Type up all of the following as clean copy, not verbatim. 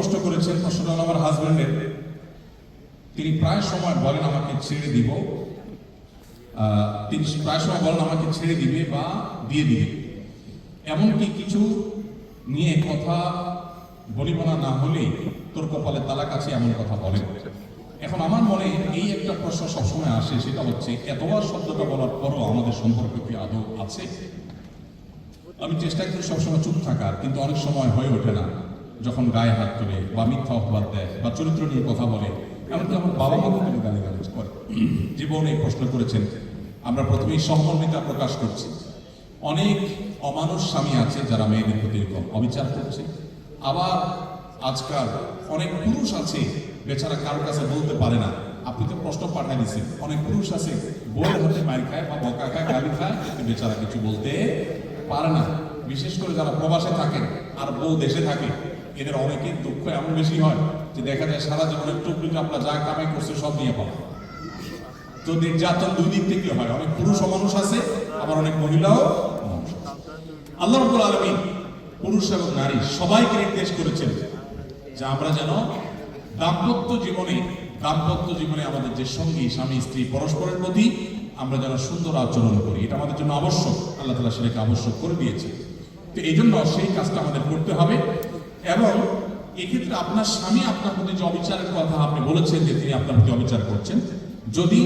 প্রশ্ন করেছেন, প্রশ্নটা হলো আমার হাজবেন্ডের। তিনি প্রায় সময় বলেন আমাকে ছেড়ে দিব, তিনি প্রায় সময় বলেন আমাকে ছেড়ে দিবে বা দিয়ে দিবে, এমনকি কিছু নিয়ে কথা বলিব না হলেই তোর কপালে তালাক আছে এমন কথা বলেন। এখন আমার মনে এই একটা প্রশ্ন সবসময় আসে, সেটা হচ্ছে এতবার শব্দটা বলার পরও আমাদের সম্পর্ক কি আদৌ আছে? আমি চেষ্টা করি সবসময় চুপ থাকার, কিন্তু অনেক সময় হয়ে ওঠে না। যখন গায়ে হাত তোলে বা মিথ্যা অপবাদ দেয় বা চরিত্র নিয়ে কথা বলে, এমনকি আমার বাবা মাকে তিনি গালিগালাজ করে। জীবন এই প্রশ্ন করেছেন, আমরা প্রথমেই সহমর্মিতা প্রকাশ করছি। অনেক অমানুষ স্বামী আছে যারা মেয়েদের প্রতি অবিচার করছে, আবার আজকাল অনেক পুরুষ আছে বেচারা কারোর কাছে বলতে পারে না। আপনি তো প্রশ্ন পাঠাই দিচ্ছেন, অনেক পুরুষ আছে বউয়ের হাতে মাইর খায় বা বকা খায়, গালি খায়, কিন্তু বেচারা কিছু বলতে পারে না। বিশেষ করে যারা প্রবাসে থাকেন আর বউ দেশে থাকে, এদের অনেকের দুঃখ এমন বেশি হয় যে দেখা যায় সারা জীবনের টুকরি চাপড়া যা কামাই করছে সব নিয়ে পাবে। তো নির্যাতন দুই দিক থেকে হয়, অনেক পুরুষ মানুষ আছে, আবার অনেক মহিলাও মানুষ আছে। আল্লাহ রাব্বুল আলামিন পুরুষ এবং নারী সবাইকে নির্দেশ করেছেন যে আমরা যেন দাম্পত্য জীবনে আমাদের যে সঙ্গী স্বামী স্ত্রী পরস্পরের প্রতি আমরা যেন সুন্দর আচরণ করি। এটা আমাদের জন্য আবশ্যক, আল্লাহ তাআলা সেটাকে আবশ্যক করে দিয়েছে। তো এই জন্য সেই কাজটা আমাদের করতে হবে। এবং এক্ষেত্রে আপনার স্বামী আপনার প্রতি যে অবিচারের কথা আপনি বলেছেন যে তিনি আপনার প্রতি অবিচার করছেন, যদি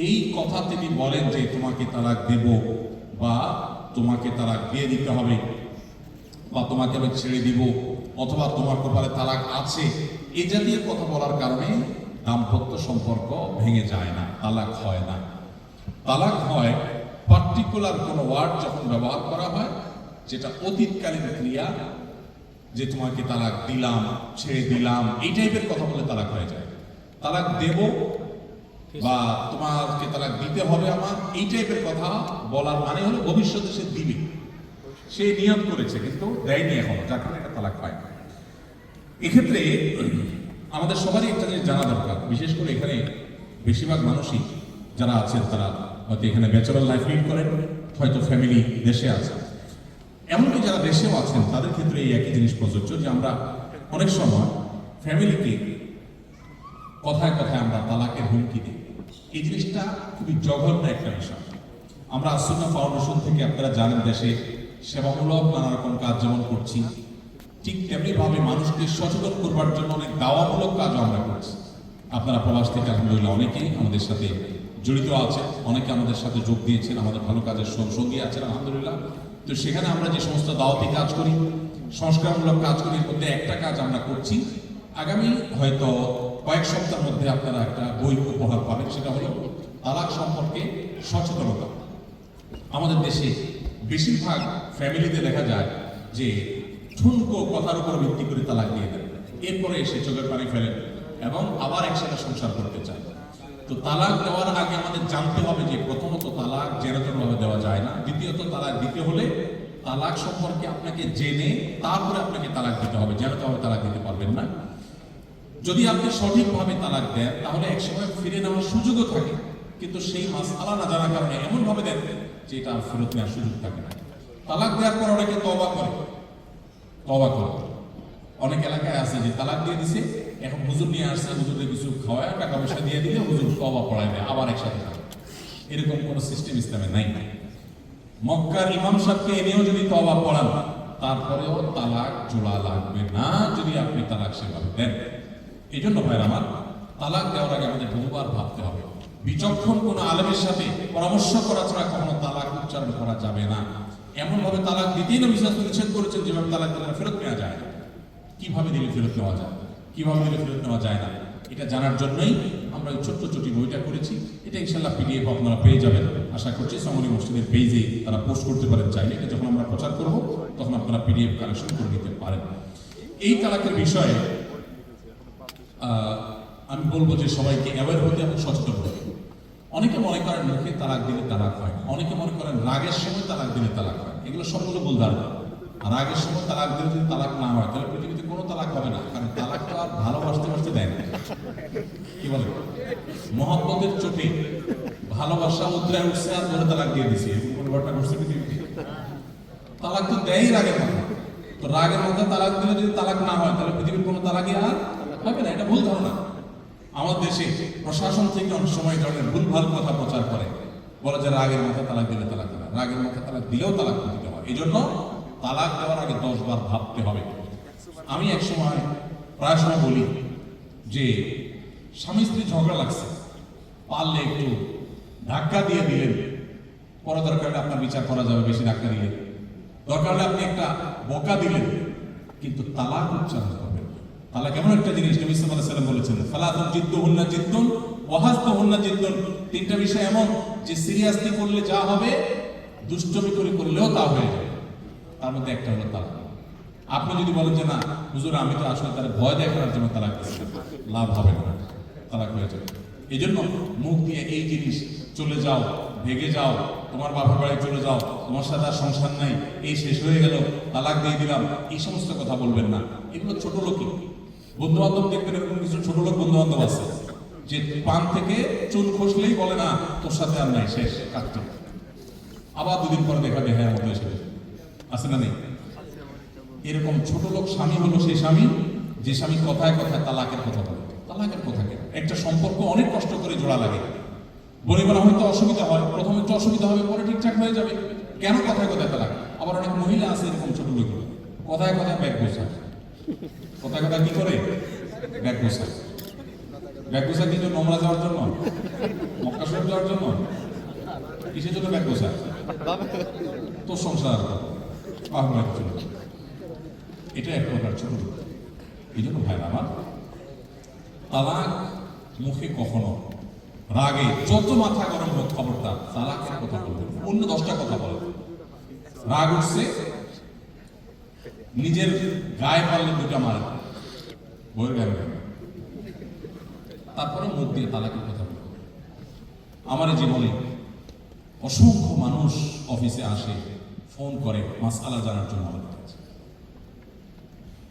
এই কথা তিনি বলেন যে তোমাকে তালাক দেব বা তোমাকে তালাক দিয়ে দিতে হবে বা তোমাকে আমি ছেড়ে দিব অথবা তোমার কপালে তালাক আছে, এই জাতীয় কথা বলার কারণে দাম্পত্য সম্পর্ক ভেঙে যায় না, তালাক হয় না। তালাক হয় পার্টিকুলার কোনো ওয়ার্ড যখন ব্যবহার করা হয় যেটা অতীতকালীন ক্রিয়া, যে তোমাকে তালাক দিলাম, ছেড়ে দিলাম, এই টাইপের কথা বলে তালাক হয়ে যায়। তালাক দেব বা তোমাকে তালাক দিতে হবে আমার, এই টাইপের কথা বলার মানে হলো ভবিষ্যতে সে দিবে, সে নিয়ত করেছে কিন্তু দেয়নি এখনো, যার কারণে এটা তালাক হয়। এক্ষেত্রে আমাদের সবারই একটা জিনিস জানা দরকার, বিশেষ করে এখানে বেশিরভাগ মানুষই যারা আছেন তারা হয়তো এখানে ব্যাচেলর লাইফ লিড করেন, হয়তো ফ্যামিলি দেশে আছে, এমনকি যারা দেশেও আছেন তাদের ক্ষেত্রে এই একই জিনিস প্রযোজ্য যে আমরা অনেক সময় ফ্যামিলিকে কথায় কথায় আমরা তালাকের হুমকি দিই। এই জিনিসটা খুবই জঘন্য একটা বিষয়। আমরা আসুন্নাহ ফাউন্ডেশন থেকে আপনারা জানেন দেশে সেবামূলক নানা রকম কাজ যেমন করছি, ঠিক তেমনি ভাবে মানুষকে সচেতন করবার জন্য অনেক দাওয়ামূলক কাজও আমরা করছি। আপনারা প্রবাস থেকে আলহামদুলিল্লাহ অনেকেই আমাদের সাথে জড়িত আছেন, অনেকে আমাদের সাথে যোগ দিয়েছেন, আমাদের ভালো কাজের সঙ্গী আছেন আলহামদুলিল্লাহ। তো সেখানে আমরা যে সমস্ত দাওয়াতি কাজ করি, সংস্কারমূলক কাজ করি, এর মধ্যে একটা কাজ আমরা করছি। আগামী হয়তো কয়েক সপ্তাহের মধ্যে আপনারা একটা বই উপহার পাবেন, সেটা হলো তালাক সম্পর্কে সচেতনতা। আমাদের দেশে বেশিরভাগ ফ্যামিলিতে দেখা যায় যে ঠুনকো কথার উপর ভিত্তি করে তালাক দিয়ে দেন, এরপরে এসে চোখের পানি ফেলেন এবং আবার একসাথে সংসার করতে চায়। তো তালাক দেওয়ার আগে আমাদের জানতে হবে যে প্রথমত তালাক যেরকমভাবে দেওয়া যায় না, দ্বিতীয়ত তালাক দিতে হলে তালাক সম্পর্কে আপনাকে জেনে তারপরে আপনাকে তালাক দিতে হবে, যেরকমভাবে তালাক দিতে পারবেন না। যদি আপনি সঠিকভাবে তালাক দেন তাহলে একসময় ফিরে নেওয়ার সুযোগও থাকে, কিন্তু সেই মাসআলা না জানার কারণে এমনভাবে দেন যে এটা আর ফেরত নেওয়ার সুযোগ থাকে না। তালাক দেওয়ার পর অনেকে তওবা করে। অনেক এলাকায় আছে যে তালাক দিয়ে দিছে, এখন হুজুর নিয়ে আসছে, হুজুরের কিছু খাওয়ায় টাকা পয়সা দিয়ে দিলে হুজুর তওবা পড়ায় দেয়, আবার একসাথে থাকে। এরকম কোনো সিস্টেম ইসলামে নাই। মক্কার ইমাম সাহেবকে এনেও যদি তওবা পড়ান তারপরেও তালাক জোড়া লাগবে না যদি আপনি তালাক সেভাবে দেন। এই জন্য ভাইরা আমার, তালাক দেওয়ার আগে আমাদের বহুবার ভাবতে হবে। বিচক্ষণ কোনো আলেমের সাথে পরামর্শ করা ছাড়া কখনো তালাক উচ্চারণ করা যাবে না। এমন ভাবে তালাক দিতেই নবী সাল্লাল্লাহু আলাইহি ওয়াসাল্লাম নিষেধ করেছেন যেভাবে তালাক দিলে ফেরত নেওয়া যায় না। কিভাবে দিলে ফেরত নেওয়া যায়, কিভাবে দিলে ফেরত নেওয়া যায় না, এটা জানার জন্যই আমরা এই ছোট্ট ছোটি বইটা করেছি। এটা ইনশাআল্লাহ পিডিএফ আপনারা পেয়ে যাবেন আশা করছি। সমরি মসজিদের পেজে তারা পোস্ট করতে পারেন চাইলে, এটা যখন আমরা প্রচার করব তখন আপনারা পিডিএফ কালেকশন করে নিতে পারেন। এই তালাকের বিষয়ে আমি বলবো যে সবাইকে অ্যাওয়্যার হতে এবং সচেতন হতে। অনেকে মনে করেন মুখে তালাক দিলে তালাক হয়, অনেকে মনে করেন রাগের সময় তালাক দিলে তালাক হয়। এগুলো সবগুলো ভুল ধারণা। আর রাগের সময় তালাক দিলে যদি তালাক না হয় তাহলে পৃথিবীতে কোনো তালাক হবে না, কারণ তালাক তো আর ভালোবাসতে দেয় না। কি বলে, মহব্বতের চোটে ভালোবাসা উদ্রায় উঠছে আর ধরে তালাক দিয়ে দিছে, এরকম কোনো ঘটনা ঘটছে পৃথিবীতে? তালাক তো দেয়ই রাগের কথা। তো রাগের মধ্যে তালাক দিলে যদি তালাক না হয় তাহলে পৃথিবীর কোনো তালাকই আর হবে না, এটা ভুল ধারণা। আমাদের দেশে প্রশাসন থেকে অনেক সময় ধরনের ভুলভাল কথা প্রচার করে, বলে যে রাগের মাথায় তালাক দিলে তালাক দেবে, রাগের মাথায় তালাক দিলেও তালাক দিতে হয়। এই জন্য তালাক দেওয়ার আগে 10 বার ভাবতে হবে। আমি এক সময় প্রায় সময় বলি যে স্বামী স্ত্রী ঝগড়া লাগছে, পারলে একটু ধাক্কা দিয়ে দিলেন, পরে দরকার হলে আপনার বিচার করা যাবে, বেশি ধাক্কা দিলে দরকার হলে আপনি একটা বকা দিলেন, কিন্তু তালাক উচ্চারণ করবেন। তালাক এমন একটা জিনিস, নবী সাল্লাল্লাহু আলাইহি ওয়াসাল্লাম বলেছেন সালাতুন জিদ্দুহুন্না জিদ্দুন ওয়া হাজতুহুন্না জিদ্দুন, তিনটা বিষয় এমন যে সিরিয়াসলি করলে যা হবে, দুষ্টমি করে করলেও তা হয়ে যাবে। তার মধ্যে একটা হলো তালাক। আপনি যদি বলেন যে না হুজুর আমি তো আসলে তার ভয় দেখানোর জন্য তালাক দিচ্ছি, লাভ হবে না, তালাক হয়ে যাবে। এই জন্য মুখ দিয়ে এই জিনিস চলে যাও, ভেগে যাও, তোমার বাবার বাড়ি চলে যাও, তোমার সাথে আর সংসার নাই, এই শেষ হয়ে গেল, তালাক দিয়ে দিলাম, এই সমস্ত কথা বলবেন না। এগুলো ছোট লোকই। বন্ধু বান্ধব দেখবেন এরকম কিছু ছোট লোক বন্ধু বান্ধব আছে যে পান থেকে চুন খসলেই বলে না তোর সাথে আর নাই, শেষ কাজটি। আবার দুদিন পরে দেখা দেখে মতো এসে আছে না নেই? এরকম ছোট লোক স্বামী হলো সেই স্বামী যে স্বামী কথায় কথায় তালাকের কথা বলে। তালাকের কথা কেন? একটা সম্পর্ক অনেক কষ্ট করে জোড়া লাগে, বনিবনা হয়তো অসুবিধা হয়, প্রথমে একটু অসুবিধা হবে, পরে ঠিকঠাক হয়ে যাবে। কেন কথায় কথায় তালাক? আবার অনেক মহিলা আছে এরকম ছোট লোক, কথায় কথায় ব্যাগ গোছায়। কথায় কথায় কি করে? ব্যাগ গোছায়। ব্যাগ গোছায় কি জন্য? নোংরা যাওয়ার জন্য, মক্কা শরীফ যাওয়ার জন্য, কিসের জন্য ব্যাগ গোছায়? তোর সংসার এটা এক প্রকার ছোট লোক। এই জন্য ভাই আমার তালাক মুখে কখনো রাগে যত মাথা গরম হোক খবরটা তালাকের কথা বলবেন, অন্য 10টা কথা বলেন। রাগ উঠছে, নিজের গায়ে পারলে 2টা মারে, বইয়ের গায়ে, তারপরে মুখ দিয়ে তালাকের কথা বলবেন। আমার জীবনে অসংখ্য মানুষ অফিসে আসে, ফোন করে মাসআলা জানার জন্য। আমাদের কাছে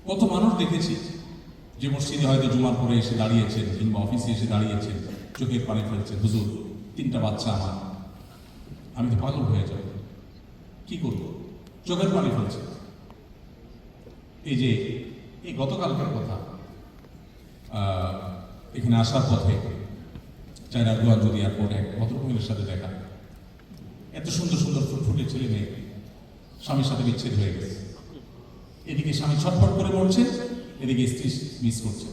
কত মানুষ দেখেছি যে মসজিদে হয়তো জুমার পরে এসে দাঁড়িয়েছেন কিংবা অফিসে এসে দাঁড়িয়েছেন, চোখের পানি ফেলছেন, হুজুর 3টা বাচ্চা আমার, আমি তো পাগল হয়ে যাব, কি করব, চোখের পানি ফেলছে। এই যে এই গতকালকার কথা, এখানে আসার পথে চায়না গুয়াহাটি এয়ারপোর্টে এক ভদ্রমহিলার সাথে দেখা, এত সুন্দর সুন্দর ফুটফুটে ছেলে মেয়ে, স্বামীর সাথে বিচ্ছেদ হয়ে গেছে। এদিকে স্বামী ছটফট করে মরছে, এদিকে স্ত্রী মিস করছে।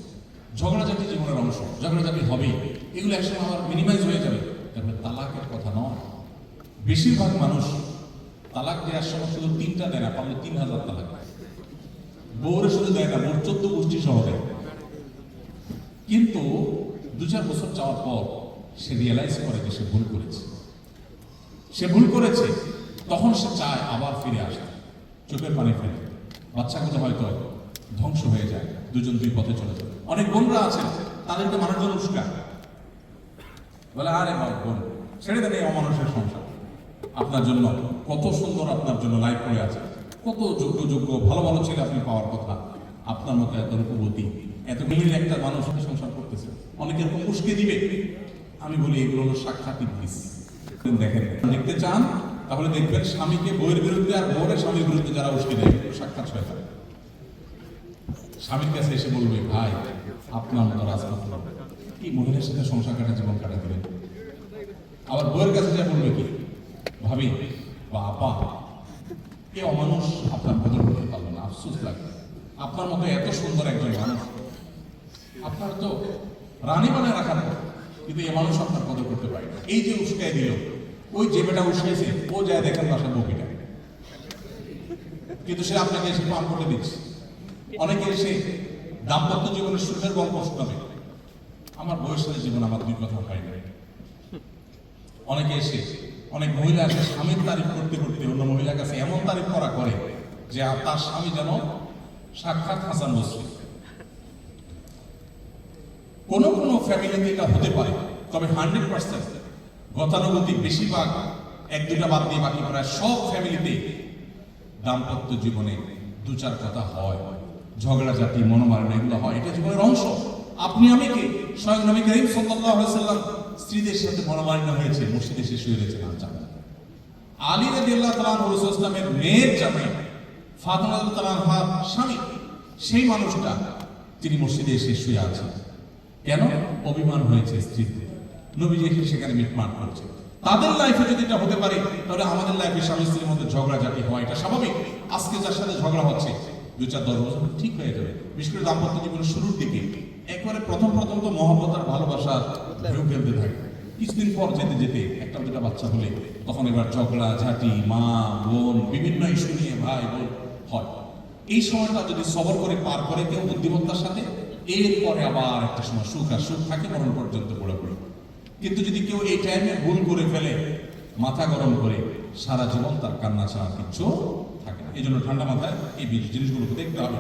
ঝগড়াঝাটি জীবনের অংশ, ঝগড়াঝাটি হবেই, এগুলো একসময় আমার মিনিমাইজ হয়ে যাবে। তারপরে তালাকের কথা নয়। বেশিরভাগ মানুষ তালাক দেওয়ার সময় শুধু 3টা দেয় না, পারলে 3000 তালাক দেয়। বউরে শুধু দেয় না, বোর 14 গোষ্ঠী সহ দেয়। কিন্তু 2-4 বছর যাওয়ার পর সে রিয়েলাইজ করে যে সে ভুল করেছে, সে ভুল করেছে। তখন সে চায় আবার ফিরে আসে, চোখের পানি ফেলে। বাচ্চাগুলো হয়তো ধ্বংস হয়ে যায়, 2জন 2 পথে চলে যায়। অনেক বোনরা আছেন, তাদেরকে মানুষজন উস্কা বলে, আরে বাবা বোন ছেড়ে দেন এই অমানুষের সংসার, আপনার জন্য কত সুন্দর, আপনার জন্য লাইফ পড়ে আছে, কত যোগ্য যোগ্য ভালো ভালো ছেলে আপনি পাওয়ার কথা, আপনার মতো এত রূপবতী এত মিলির একটা মানুষ সংসার করতেছে, অনেকে এরকম উস্কে দিবে। আমি বলি এগুলো হলো সাক্ষাৎ ইবলিস। দেখেন, দেখতে চান তাহলে দেখবেন স্বামীকে বউয়ের বিরুদ্ধে আর বউয়ের স্বামীর বিরুদ্ধে যারা উস্কে দেয় সাক্ষাৎ শয়তান। স্বামীর কাছে এসে বলবে, ভাই আপনার মতো রাজপুত্র এই মহিলার সাথে সংসার কাটা জীবন কাটা দিলেন। আবার বউয়ের কাছে যা বলবে কি, ভাবি বা আপা এ অমানুষ আপনার বদল করতে পারলো না, আফসোস লাগে, আপনার মতো এত সুন্দর একজন মানুষ আপনার তো রানী বানায় রাখার পর, কিন্তু এ মানুষ আপনার কদর করতে পারে। এই যে উস্কায় দিল, ওই যে বেটা উস্কাইছে ও যায় দেখেন বাসার বকিটা, কিন্তু সে আপনাকে এসে পান করে দিচ্ছে। অনেকে এসে দাম্পত্য জীবনের সুখের গল্প শোনাবে, আমার বয়সের জীবন আমার 2 কথা হয় না। অনেকে এসে, অনেক মহিলা এসে স্বামীর তারিফ করতে করতে অন্য মহিলার কাছে এমন তারিফ করা করে যে তার স্বামী যেন সাক্ষাৎ হাসান বসরি। কোনো কোনো ফ্যামিলিতে এটা হতে পারে, তবে 100% গতানুগতিক বেশিরভাগ 1-2টা বাদ দিয়ে বাকি প্রায় সব ফ্যামিলিতে দাম্পত্য জীবনে 2-4 কথা হয়, ঝগড়াঝাটি মনোমালিন্য এগুলো হয়, এটা জীবনের অংশ। আপনি আমি কি স্বয়ং নবী করিম সাল্লাল্লাহু আলাইহি ওয়াসাল্লাম স্ত্রীদের সাথে মনোমালিন্য হয়েছে, মসজিদে শেষ হয়ে গেছে না জানেন। আলী রাদিয়াল্লাহু তাআলা রাসূলুল্লাহের মেয়ের জামাই ফাতেমা রাদিয়াল্লাহু আনহার স্বামী, সেই মানুষটা তিনি মসজিদে এসে শুয়ে আছেন। কেন? অভিমান হয়েছে স্ত্রীতে, নবীজি এসে সেখানে মিটমাট করছে। তাদের লাইফে যদি এটা হতে পারে, তাহলে আমাদের লাইফে স্বামী স্ত্রীর মধ্যে ঝগড়াঝাটি হয়, এটা স্বাভাবিক। আজকে যার সাথে ঝগড়া হচ্ছে 2-4-10 বছর ঠিক হয়ে যাবে। বিশেষ করে দাম্পত্য জীবনের শুরুর দিকে একবারে প্রথম তো মহব্বত আর ভালোবাসা ঢেউ খেলতে থাকে। কিছুদিন পর যেতে যেতে একটা দুটা বাচ্চা হলে তখন এবার ঝগড়া ঝাঁটি, মা বোন বিভিন্ন ইস্যু নিয়ে ভাই বোন হয়। এই সময়টা যদি সবর করে পার করে কেউ বুদ্ধিমত্তার সাথে, এরপরে আবার একটা সময় সুখ আর সুখ থাকে মরণ পর্যন্ত পুরোপুরি। কিন্তু যদি কেউ এই টাইমে ভুল করে ফেলে, মাথা গরম করে, সারা জীবন তার কান্না ছাড়া কিচ্ছু থাকে না। এই জন্য ঠান্ডা মাথায় এই জিনিসগুলোকে দেখতে হবে।